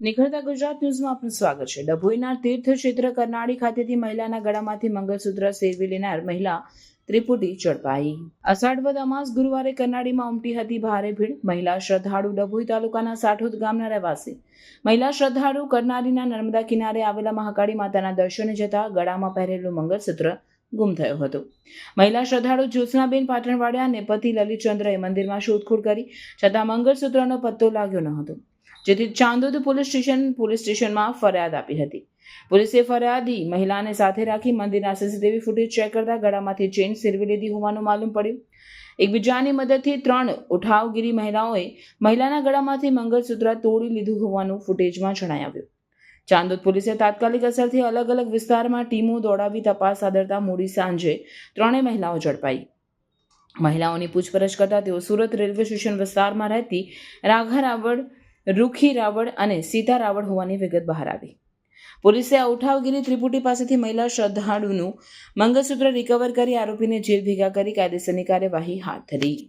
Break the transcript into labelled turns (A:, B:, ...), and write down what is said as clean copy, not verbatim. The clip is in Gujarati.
A: નિખરતા ગુજરાત ન્યૂઝમાં આપનું સ્વાગત છે. ડભોઈના તીર્થ ક્ષેત્ર કરનાળી ખાતેથી મહિલાના ગળામાંથી મંગળસૂત્ર સેરવી લેનાર મહિલા ત્રિપુટી ઝડપાઈ. અષાઢ વદ અમાસ ગુરુવારે કરનાળીમાં ઉમટી હતી ભારે ભીડ. મહિલા શ્રદ્ધાળુ ડભોઈ તાલુકાના સાઠોદ ગામના રહેવાસી મહિલા શ્રદ્ધાળુ કરનાળીના નર્મદા કિનારે આવેલા મહાકાળી માતાના દર્શને જતા ગળામાં પહેરેલું મંગળસૂત્ર ગુમ થયો હતો. મહિલા શ્રદ્ધાળુ જ્યોત્સનાબેન પાટણવાડિયા અને પતિ લલિતચંદ્રએ મંદિરમાં શોધખોળ કરી છતાં મંગળસૂત્રનો પત્તો લાગ્યો ન હતો, જેથી ચાંદોદ પોલીસ સ્ટેશનમાં ફરિયાદ આપી હતી. પોલીસે ફરિયાદી મહિલાને સાથે રાખી મંદિરના સીસીટીવી ફૂટેજ ચેક કરતા ગળામાંથી ચેઇન સેરવી લીધી હોવાનું માલુમ પડ્યું. એકબીજાની મદદથી 3 ઉઠાવગીરી મહિલાઓએ મહિલાના ગળામાંથી મંગળસૂત્ર તોડી લીધું હોવાનું ફૂટેજમાં જણાવ્યું. ચાંદોદ પોલીસે તાત્કાલિક અસરથી અલગ અલગ વિસ્તારમાં ટીમો દોડાવી તપાસ આદરતા મોડી સાંજે 3 મહિલાઓ ઝડપાઈ. મહિલાઓની પૂછપરછ કરતા તેઓ સુરત રેલવે સ્ટેશન વિસ્તારમાં રહેતી રાઘા રાવળ, રૂખી રાવળ અને સીતા રાવળ હોવાની વિગત બહાર આવી. પોલીસે આ ઉઠાવગીરી ત્રિપુટી પાસેથી મહિલા શ્રદ્ધાળુનું મંગળસૂત્ર રિકવર કરી આરોપીને જેલ ભેગા કરી કાયદેસરની કાર્યવાહી હાથ ધરી.